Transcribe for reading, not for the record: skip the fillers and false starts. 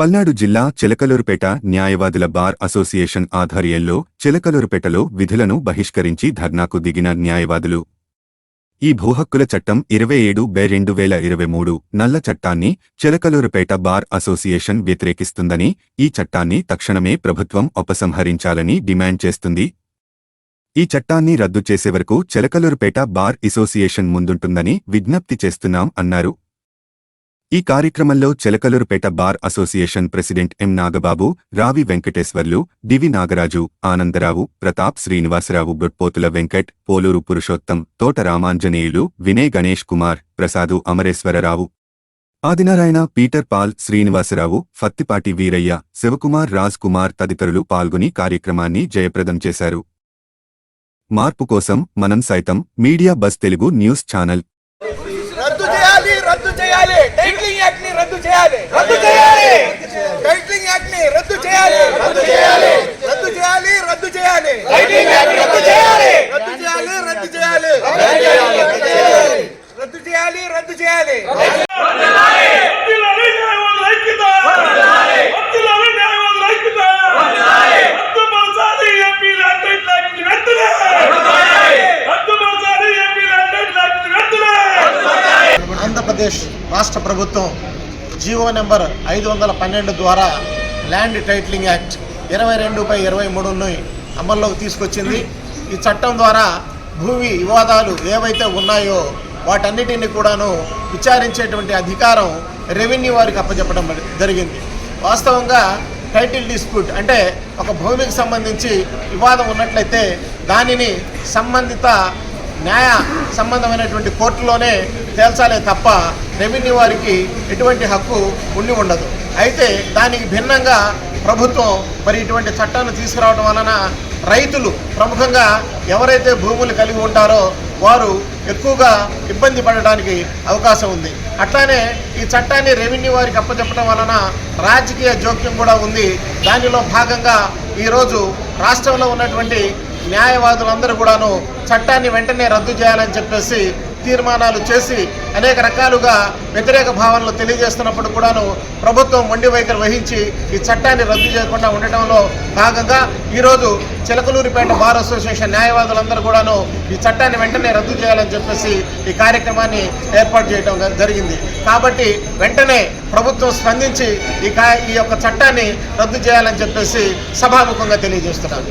పల్నాడు జిల్లా చిలకలూరుపేట న్యాయవాదుల bar association ఆధ్వర్యంలో చిలకలూరుపేటలో విధులను బహిష్కరించి ధర్నాకు దిగిన న్యాయవాదులు ఈ భూహక్కుల చట్టం 27/2023 నల్ల చట్టాన్ని చిలకలూరుపేట బార్ అసోసియేషన్ వ్యతిరేకిస్తుందని, ఈ చట్టాన్ని తక్షణమే ప్రభుత్వం ఉపసంహరించాలని డిమాండ్ చేస్తుంది. ఈ చట్టాన్ని రద్దు చేసే వరకు చిలకలూరుపేట బార్ అసోసియేషన్ ముందుంటుందని విజ్ఞప్తి చేస్తున్నాం అన్నారు. ఈ కార్యక్రమంలో Chilakaluripet bar association president M Nagababu, రావి వెంకటేశ్వర్లు, డివి నాగరాజు, ఆనందరావు, ప్రతాప్ శ్రీనివాసరావు, బొట్పోతుల వెంకట్, పోలూరు పురుషోత్తం, తోట రామాంజనేయులు, వినయ్ గణేష్ కుమార్, ప్రసాదు అమరేశ్వరరావు, ఆదినారాయణ, పీటర్ పాల్, శ్రీనివాసరావు, ఫత్తిపాటి వీరయ్య, శివకుమార్, రాజ్ కుమార్ తదితరులు పాల్గొని కార్యక్రమాన్ని జయప్రదం చేశారు. మార్పు కోసం మనం సైతం media bus Telugu news channel రద్దు చేయాలి టైటిలింగ్ యాక్ట్ ని రద్దు చేయాలి టైటిలింగ్ యాక్ట్ ని రద్దు చేయాలి టైటిలింగ్ యాక్ట్ రద్దు చేయాలి ఆంధ్రప్రదేశ్ రాష్ట్ర ప్రభుత్వం జీవో నెంబర్ 512 ద్వారా ల్యాండ్ టైటిలింగ్ యాక్ట్ 22/23ని అమల్లోకి తీసుకొచ్చింది. ఈ చట్టం ద్వారా భూమి వివాదాలు ఏవైతే ఉన్నాయో వాటన్నిటిని కూడాను విచారించేటువంటి అధికారం రెవెన్యూ వారికి అప్పచెప్పడం జరిగింది. వాస్తవంగా టైటిల్ డిస్ప్యూట్ అంటే ఒక భూమికి సంబంధించి వివాదం ఉన్నట్లయితే దానిని సంబంధిత న్యాయ సంబంధమైనటువంటి కోర్టులోనే తేల్చాలే తప్ప రెవెన్యూ వారికి ఎటువంటి హక్కు ఉండి ఉండదు. అయితే దానికి భిన్నంగా ప్రభుత్వం మరి ఇటువంటి చట్టాన్ని తీసుకురావడం వలన రైతులు ప్రముఖంగా ఎవరైతే భూములు కలిగి ఉంటారో వారు ఎక్కువగా ఇబ్బంది పడడానికి అవకాశం ఉంది. అట్లానే ఈ చట్టాన్ని రెవెన్యూ వారికి అప్పచెప్పడం వలన రాజకీయ జోక్యం కూడా ఉంది. దానిలో భాగంగా ఈరోజు రాష్ట్రంలో ఉన్నటువంటి న్యాయవాదులందరూ కూడాను చట్టాన్ని వెంటనే రద్దు చేయాలని చెప్పేసి తీర్మానాలు చేసి అనేక రకాలుగా వ్యతిరేక భావనలు తెలియజేస్తున్నప్పుడు కూడాను ప్రభుత్వం మొండి వైఖరి వహించి ఈ చట్టాన్ని రద్దు చేయకుండా ఉండటంలో భాగంగా ఈరోజు చిలకలూరుపేట బార్ అసోసియేషన్ న్యాయవాదులందరూ కూడాను ఈ చట్టాన్ని వెంటనే రద్దు చేయాలని చెప్పేసి ఈ కార్యక్రమాన్ని ఏర్పాటు చేయడం జరిగింది. కాబట్టి వెంటనే ప్రభుత్వం స్పందించి ఈ యొక్క చట్టాన్ని రద్దు చేయాలని చెప్పేసి సభాముఖంగా తెలియజేస్తున్నారు.